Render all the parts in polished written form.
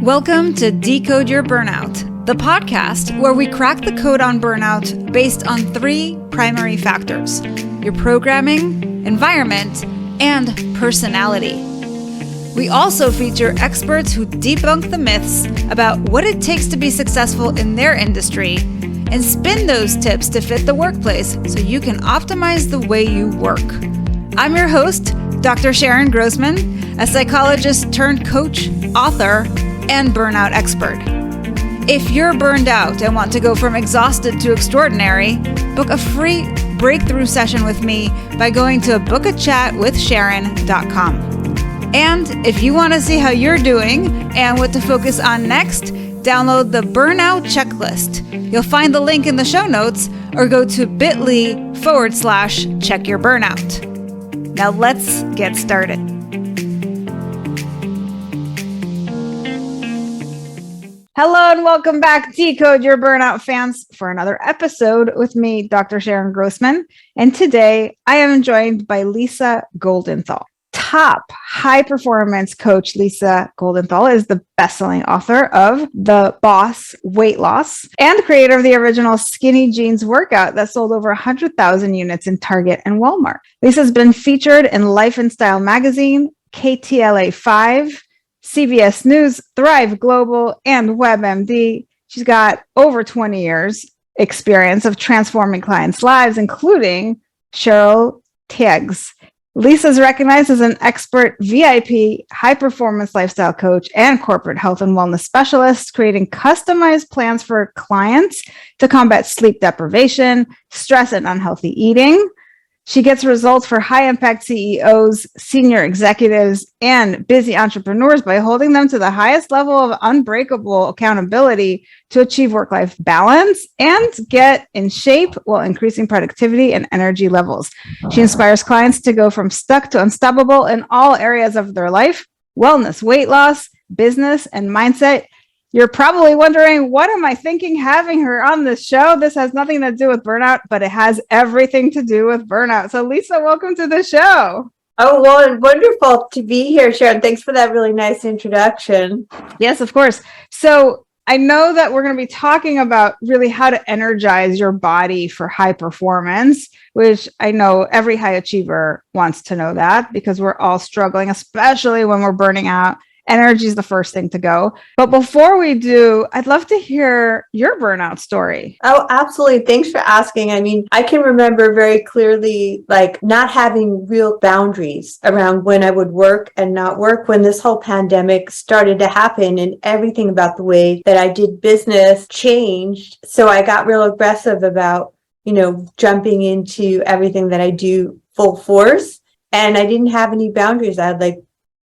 Welcome to Decode Your Burnout, the podcast where we crack the code on burnout based on three primary factors: your programming, environment, and personality. We also feature experts who debunk the myths about what it takes to be successful in their industry and spin those tips to fit the workplace so you can optimize the way you work. I'm your host, Dr. Sharon Grossman, a psychologist turned coach, author, and burnout expert. If you're burned out and want to go from exhausted to extraordinary, book a free breakthrough session with me by going to bookachatwithsharon.com. And if you want to see how you're doing and what to focus on next, download the Burnout Checklist. You'll find the link in the show notes or go to bit.ly/checkyourburnout. Now let's get started. Hello and welcome back, Decode Your Burnout fans, for another episode with me, Dr. Sharon Grossman. And today I am joined by Lisa Goldenthal. Top high performance coach Lisa Goldenthal is the best-selling author of The Boss Weight Loss and creator of the original Skinny Jeans workout that sold over 100,000 units in Target and Walmart. Lisa's been featured in Life and Style magazine, KTLA 5, CBS News, Thrive Global, and WebMD. She's got over 20 years experience of transforming clients' lives, including Cheryl Tieg's. Lisa's recognized as an expert VIP, high-performance lifestyle coach, and corporate health and wellness specialist, creating customized plans for clients to combat sleep deprivation, stress, and unhealthy eating. She gets results for high-impact CEOs, senior executives, and busy entrepreneurs by holding them to the highest level of unbreakable accountability to achieve work-life balance and get in shape while increasing productivity and energy levels. She inspires clients to go from stuck to unstoppable in all areas of their life: wellness, weight loss, business, and mindset. You're probably wondering, what am I thinking having her on this show? This has nothing to do with burnout, but it has everything to do with burnout. So Lisa, welcome to the show. Oh, well, wonderful to be here, Sharon. Thanks for that really nice introduction. Yes, of course. So I know that we're going to be talking about really how to energize your body for high performance, which I know every high achiever wants to know that because we're all struggling, especially when we're burning out. Energy is the first thing to go. But before we do, I'd love to hear your burnout story. Oh, absolutely. Thanks for asking. I mean, I can remember very clearly, like, not having real boundaries around when I would work and not work when this whole pandemic started to happen, and everything about the way that I did business changed. So I got real aggressive about, jumping into everything that I do full force. And I didn't have any boundaries. I'd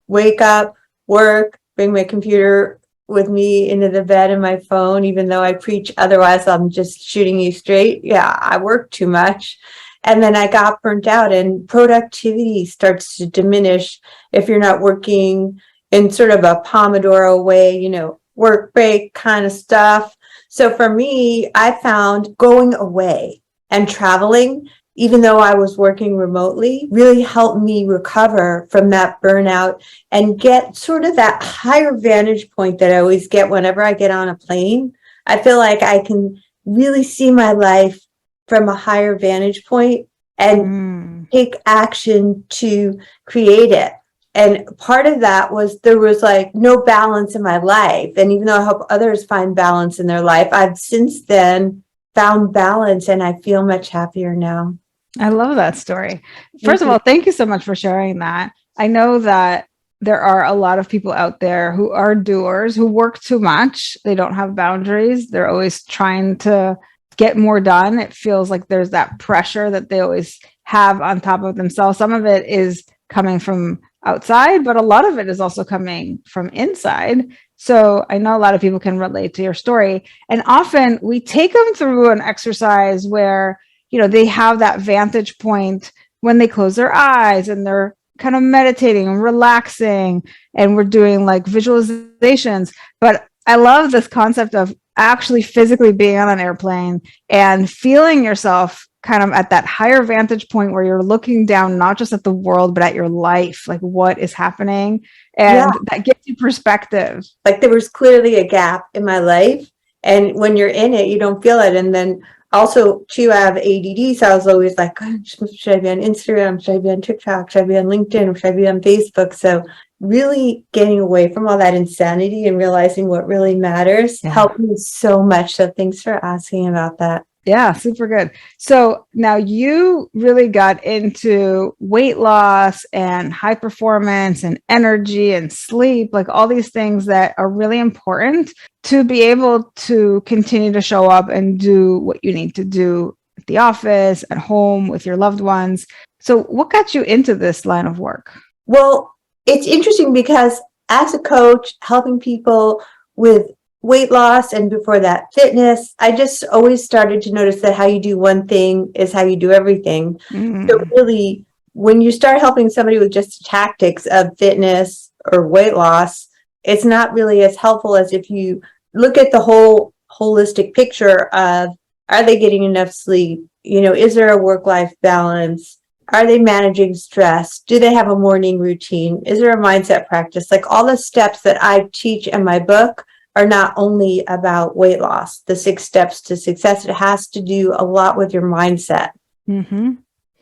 wake up, work, bring my computer with me into the bed and my phone, even though I preach otherwise. I'm just shooting you straight. Yeah, I work too much. And then I got burnt out, and productivity starts to diminish if you're not working in sort of a Pomodoro way, work break kind of stuff. So for me, I found going away and traveling, even though I was working remotely, really helped me recover from that burnout and get sort of that higher vantage point that I always get whenever I get on a plane. I feel like I can really see my life from a higher vantage point and take action to create it. And part of that was there was no balance in my life. And even though I help others find balance in their life, I've since then found balance and I feel much happier now. I love that story. First of all, thank you so much for sharing that. I know that there are a lot of people out there who are doers, who work too much. They don't have boundaries. They're always trying to get more done. It feels like there's that pressure that they always have on top of themselves. Some of it is coming from outside, but a lot of it is also coming from inside. So I know a lot of people can relate to your story. And often we take them through an exercise where they have that vantage point when they close their eyes and they're kind of meditating and relaxing, and we're doing visualizations. But I love this concept of actually physically being on an airplane and feeling yourself kind of at that higher vantage point where you're looking down, not just at the world, but at your life, like what is happening. And that gives you perspective. Like there was clearly a gap in my life. And when you're in it, you don't feel it. And then also too, I have ADD. So I was always like, God, should I be on Instagram? Should I be on TikTok? Should I be on LinkedIn? Should I be on Facebook? So really getting away from all that insanity and realizing what really matters helped me so much. So thanks for asking about that. Yeah, super good. So now you really got into weight loss and high performance and energy and sleep, like all these things that are really important to be able to continue to show up and do what you need to do at the office, at home, with your loved ones. So what got you into this line of work? Well, it's interesting because as a coach, helping people with weight loss and before that fitness, I just always started to notice that how you do one thing is how you do everything. So really, when you start helping somebody with just the tactics of fitness or weight loss, it's not really as helpful as if you look at the whole holistic picture of, are they getting enough sleep? You know, is there a work-life balance? Are they managing stress? Do they have a morning routine? Is there a mindset practice? Like all the steps that I teach in my book are not only about weight loss, the 6 steps to success. It has to do a lot with your mindset.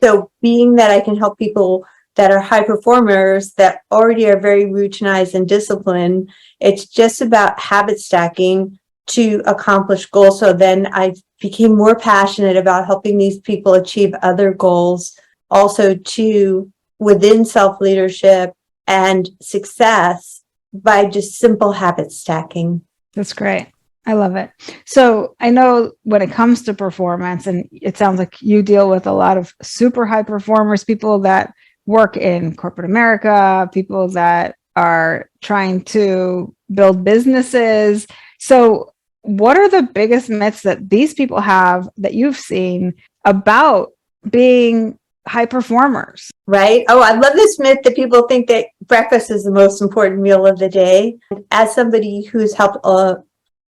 So being that I can help people that are high performers that already are very routinized and disciplined, it's just about habit stacking to accomplish goals. So then I became more passionate about helping these people achieve other goals, also too within self-leadership and success by just simple habit stacking. That's great. I love it. So I know when it comes to performance, and it sounds like you deal with a lot of super high performers, people that work in corporate America, people that are trying to build businesses. So what are the biggest myths that these people have that you've seen about being high performers? Right? Oh, I love this myth that people think that breakfast is the most important meal of the day. As somebody who's helped a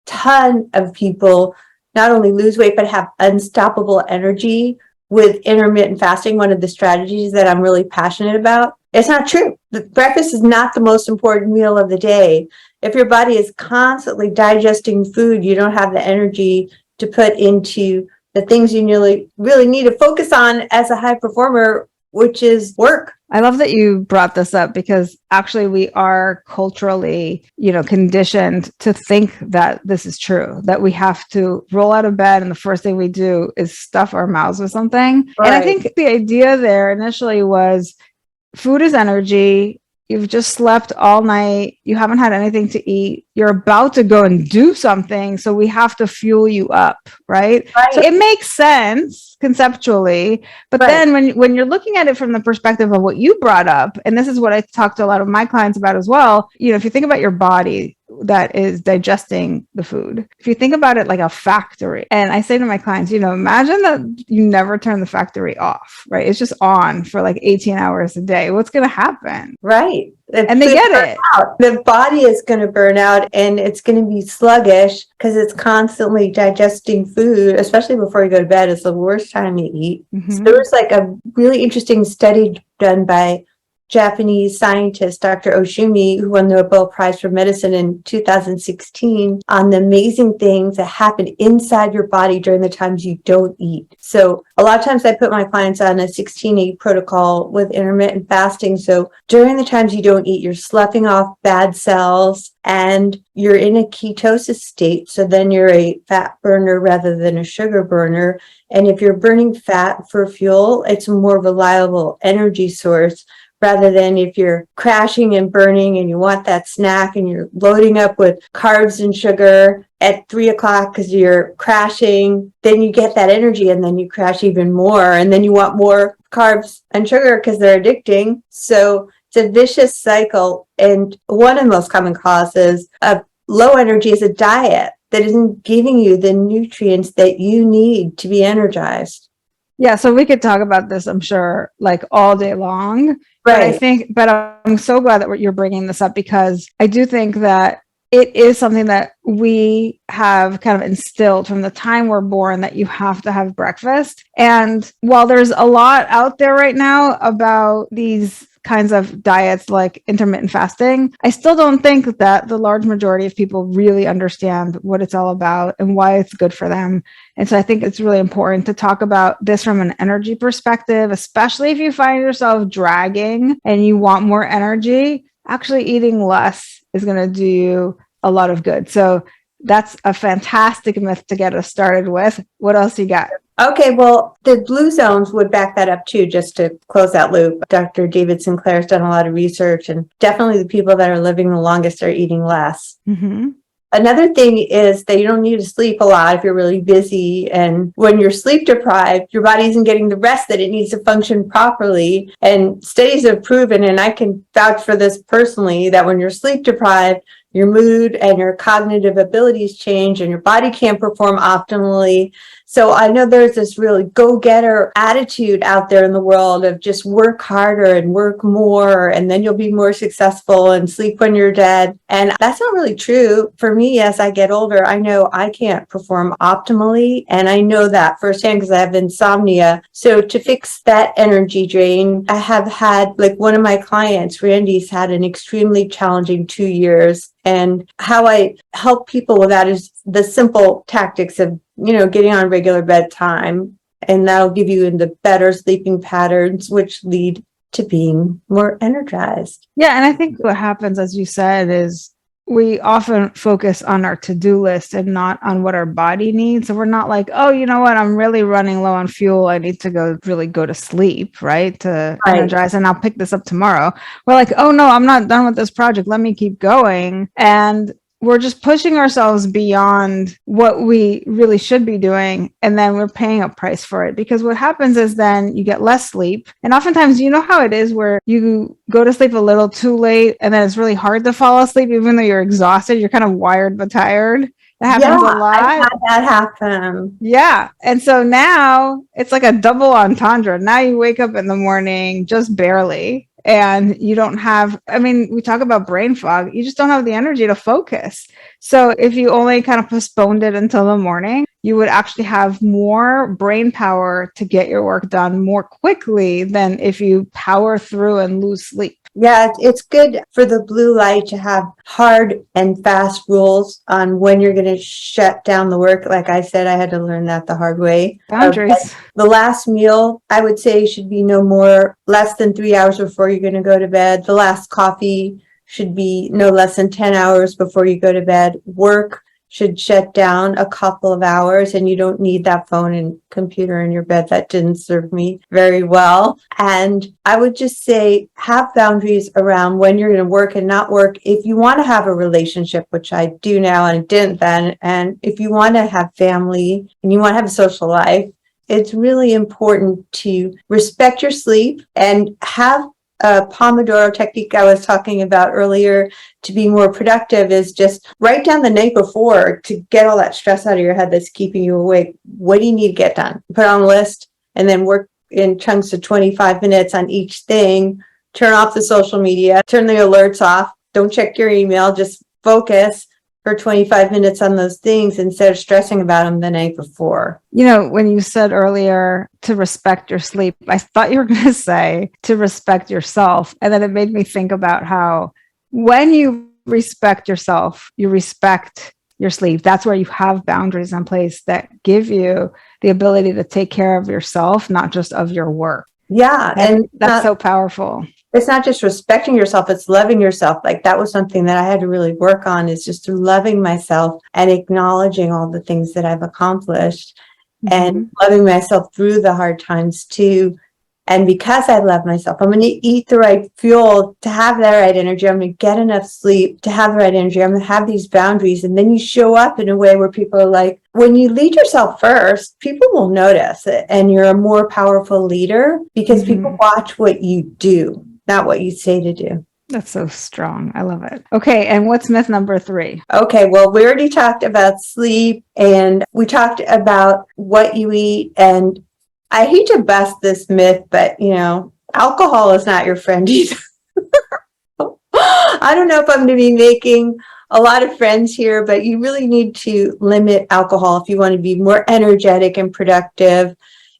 ton of people not only lose weight, but have unstoppable energy with intermittent fasting, one of the strategies that I'm really passionate about, it's not true. The breakfast is not the most important meal of the day. If your body is constantly digesting food, you don't have the energy to put into the things you really need to focus on as a high performer, which is work. I love that you brought this up because actually we are culturally, conditioned to think that this is true, that we have to roll out of bed and the first thing we do is stuff our mouths with something. Right. And I think the idea there initially was food is energy. You've just slept all night. You haven't had anything to eat. You're about to go and do something. So we have to fuel you up, right? So it makes sense conceptually. But then when you're looking at it from the perspective of what you brought up, and this is what I talk to a lot of my clients about as well, if you think about your body that is digesting the food, if you think about it like a factory, and I say to my clients, imagine that you never turn the factory off, right? It's just on for like 18 hours a day. What's going to happen? Right. And they get it. The body is going to burn out and it's going to be sluggish because it's constantly digesting food, especially before you go to bed. It's the worst time to eat. So there was like a really interesting study done by Japanese scientist, Dr. Oshumi, who won the Nobel Prize for Medicine in 2016, on the amazing things that happen inside your body during the times you don't eat. So a lot of times I put my clients on a 16-8 protocol with intermittent fasting. So during the times you don't eat, you're sloughing off bad cells and you're in a ketosis state. So then you're a fat burner rather than a sugar burner. And if you're burning fat for fuel, it's a more reliable energy source, rather than if you're crashing and burning and you want that snack and you're loading up with carbs and sugar at 3:00 because you're crashing, then you get that energy and then you crash even more. And then you want more carbs and sugar because they're addicting. So it's a vicious cycle. And one of the most common causes of low energy is a diet that isn't giving you the nutrients that you need to be energized. Yeah, so we could talk about this, I'm sure, like all day long. Right. But I'm so glad that you're bringing this up because I do think that it is something that we have kind of instilled from the time we're born, that you have to have breakfast. And while there's a lot out there right now about these kinds of diets like intermittent fasting, I still don't think that the large majority of people really understand what it's all about and why it's good for them. And so I think it's really important to talk about this from an energy perspective, especially if you find yourself dragging and you want more energy. Actually, eating less is going to do you a lot of good. So that's a fantastic myth to get us started with. What else you got? Okay, well, the blue zones would back that up too, just to close that loop. Dr. David Sinclair's done a lot of research, and definitely the people that are living the longest are eating less. Mm-hmm. Another thing is that you don't need to sleep a lot if you're really busy. And when you're sleep deprived, your body isn't getting the rest that it needs to function properly. And studies have proven, and I can vouch for this personally, that when you're sleep deprived, your mood and your cognitive abilities change and your body can't perform optimally. So I know there's this really go-getter attitude out there in the world of just work harder and work more, and then you'll be more successful and sleep when you're dead. And that's not really true. For me, as I get older, I know I can't perform optimally. And I know that firsthand because I have insomnia. So to fix that energy drain, I have had, like one of my clients, Randy's had an extremely challenging 2 years. And how I help people with that is the simple tactics of, getting on regular bedtime, and that'll give you into better sleeping patterns, which lead to being more energized. Yeah. And I think what happens, as you said, is we often focus on our to-do list and not on what our body needs. So we're not like, oh, you know what? I'm really running low on fuel. I need to go to sleep, right? To energize, and I'll pick this up tomorrow. We're like, oh no, I'm not done with this project. Let me keep going. And we're just pushing ourselves beyond what we really should be doing. And then we're paying a price for it, because what happens is then you get less sleep. And oftentimes, you know how it is where you go to sleep a little too late and then it's really hard to fall asleep, even though you're exhausted. You're kind of wired but tired. That happens a lot. I've had that happen. Yeah. And so now it's like a double entendre. Now you wake up in the morning just barely, and you don't have, we talk about brain fog. You just don't have the energy to focus. So if you only kind of postponed it until the morning, you would actually have more brain power to get your work done more quickly than if you power through and lose sleep. Yeah, it's good for the blue light to have hard and fast rules on when you're going to shut down the work. Like I said, I had to learn that the hard way. Boundaries. The last meal, I would say, should be less than 3 hours before you're going to go to bed. The last coffee should be no less than 10 hours before you go to bed. Work should shut down a couple of hours, and you don't need that phone and computer in your bed. That didn't serve me very well. And I would just say, have boundaries around when you're going to work and not work. If you want to have a relationship, which I do now and didn't then, and if you want to have family and you want to have a social life, it's really important to respect your sleep and have a Pomodoro technique I was talking about earlier to be more productive is just write down the night before to get all that stress out of your head that's keeping you awake. What do you need to get done? Put it on a list and then work in chunks of 25 minutes on each thing. Turn off the social media, turn the alerts off. Don't check your email, just focus for 25 minutes on those things instead of stressing about them the night before. When you said earlier to respect your sleep, I thought you were going to say to respect yourself. And then it made me think about how when you respect yourself, you respect your sleep. That's where you have boundaries in place that give you the ability to take care of yourself, not just of your work. Yeah. And that's so powerful. It's not just respecting yourself, it's loving yourself. Like that was something that I had to really work on, is just through loving myself and acknowledging all the things that I've accomplished and loving myself through the hard times too. And because I love myself, I'm going to eat the right fuel to have that right energy. I'm going to get enough sleep to have the right energy. I'm going to have these boundaries. And then you show up in a way where people are like, when you lead yourself first, people will notice it. And you're a more powerful leader because people watch what you do, not what you say to do. That's so strong. I love it. Okay. And what's myth number 3? Okay. Well, we already talked about sleep and we talked about what you eat. And I hate to bust this myth, but alcohol is not your friend either. I don't know if I'm going to be making a lot of friends here, but you really need to limit alcohol if you want to be more energetic and productive.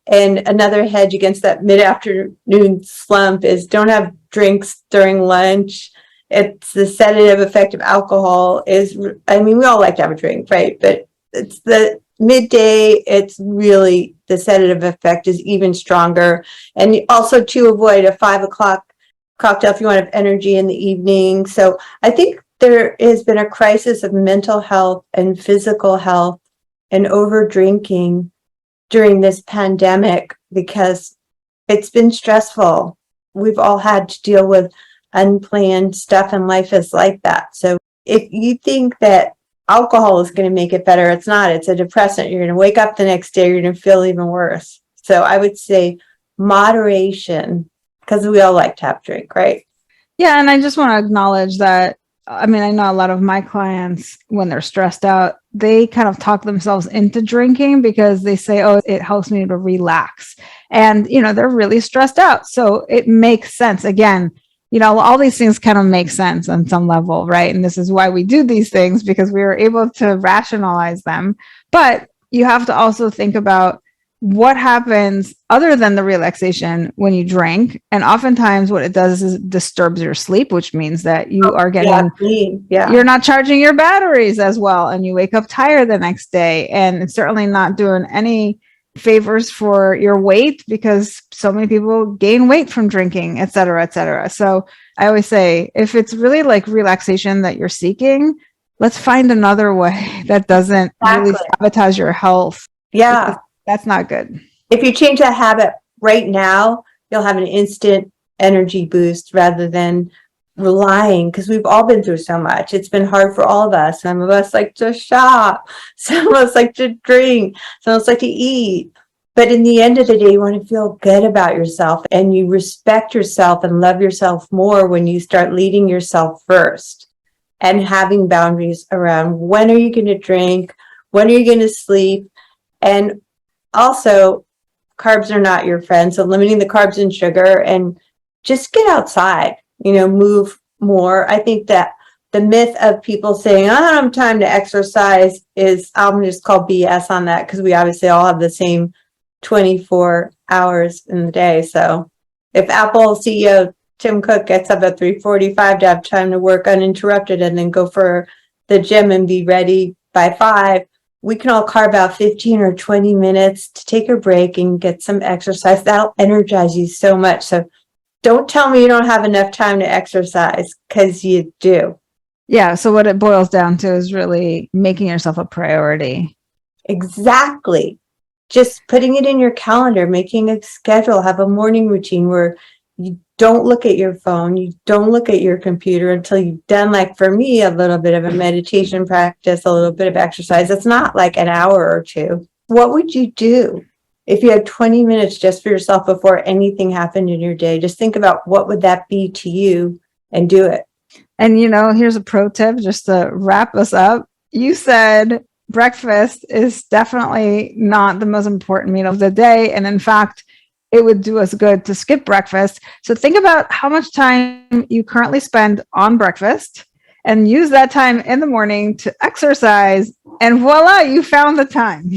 And another hedge against that mid-afternoon slump is don't have drinks during lunch. It's the sedative effect of alcohol we all like to have a drink, right? But it's the midday, it's really, the sedative effect is even stronger. And also to avoid a 5 o'clock cocktail if you want to have energy in the evening. So I think there has been a crisis of mental health and physical health and over drinking during this pandemic because it's been stressful. We've all had to deal with unplanned stuff, and life is like that. So if you think that alcohol is going to make it better, it's not. It's a depressant. You're going to wake up the next day, you're going to feel even worse. So I would say moderation, because we all like to have a drink, right? Yeah. And I just want to acknowledge that. I know a lot of my clients, when they're stressed out, they kind of talk themselves into drinking because they say, oh, it helps me to relax. And, they're really stressed out. So it makes sense. Again, all these things kind of make sense on some level, right? And this is why we do these things, because we are able to rationalize them. But you have to also think about what happens other than the relaxation when you drink. And oftentimes what it does is it disturbs your sleep, which means that you are getting, you're not charging your batteries as well. And you wake up tired the next day. And it's certainly not doing any favors for your weight, because so many people gain weight from drinking, et cetera, et cetera. So I always say, if it's really like relaxation that you're seeking, let's find another way that doesn't really sabotage your health. Yeah. That's not good. If you change that habit right now, you'll have an instant energy boost rather than relying, because we've all been through so much. It's been hard for all of us. Some of us like to shop, some of us like to drink, some of us like to eat. But in the end of the day, you want to feel good about yourself, and you respect yourself and love yourself more when you start leading yourself first and having boundaries around when are you going to drink, when are you going to sleep. And also, carbs are not your friend. So limiting the carbs and sugar, and just get outside, move more. I think that the myth of people saying, I don't have time to exercise I'm just call BS on that, because we obviously all have the same 24 hours in the day. So if Apple CEO Tim Cook gets up at 3:45 to have time to work uninterrupted and then go for the gym and be ready by 5, we can all carve out 15 or 20 minutes to take a break and get some exercise. That'll energize you so much. So don't tell me you don't have enough time to exercise, because you do. Yeah. So what it boils down to is really making yourself a priority. Exactly. Just putting it in your calendar, making a schedule, have a morning routine where you don't look at your phone, you don't look at your computer until you've done, like for me, a little bit of a meditation practice, a little bit of exercise. It's not like an hour or two. What would you do if you had 20 minutes just for yourself before anything happened in your day? Just think about what would that be to you and do it. And, here's a pro tip just to wrap us up. You said breakfast is definitely not the most important meal of the day. And in fact, it would do us good to skip breakfast. So think about how much time you currently spend on breakfast and use that time in the morning to exercise. And voila, you found the time.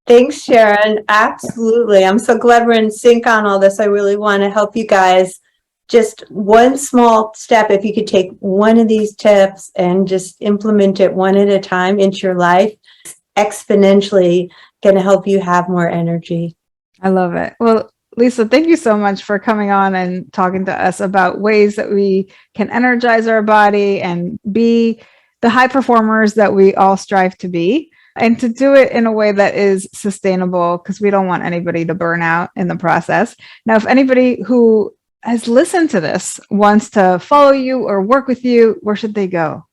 Thanks, Sharon. Absolutely. I'm so glad we're in sync on all this. I really want to help you guys. Just one small step, if you could take one of these tips and just implement it one at a time into your life, exponentially going to help you have more energy. I love it. Well, Lisa, thank you so much for coming on and talking to us about ways that we can energize our body and be the high performers that we all strive to be, and to do it in a way that is sustainable, because we don't want anybody to burn out in the process. Now, if anybody who has listened to this wants to follow you or work with you, where should they go?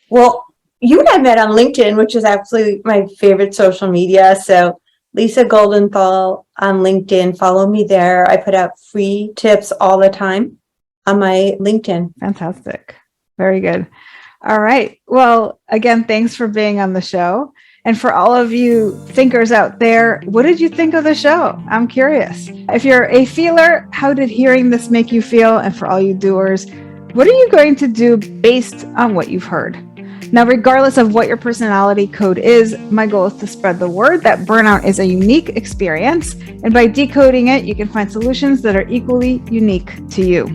Well, you and I met on LinkedIn, which is absolutely my favorite social media. So Lisa Goldenthal on LinkedIn, follow me there. I put out free tips all the time on my LinkedIn. Fantastic. Very good. All right. Well, again, thanks for being on the show. And for all of you thinkers out there, what did you think of the show? I'm curious. If you're a feeler, how did hearing this make you feel? And for all you doers, what are you going to do based on what you've heard? Now, regardless of what your personality code is, my goal is to spread the word that burnout is a unique experience. And by decoding it, you can find solutions that are equally unique to you.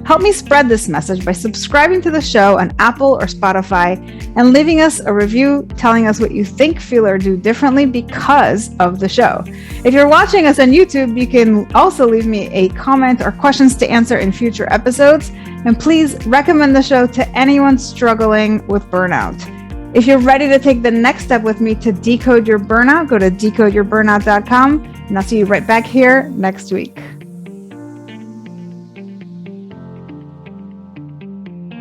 Help me spread this message by subscribing to the show on Apple or Spotify and leaving us a review telling us what you think, feel, or do differently because of the show. If you're watching us on YouTube, you can also leave me a comment or questions to answer in future episodes. And please recommend the show to anyone struggling with burnout. If you're ready to take the next step with me to decode your burnout, go to decodeyourburnout.com, and I'll see you right back here next week.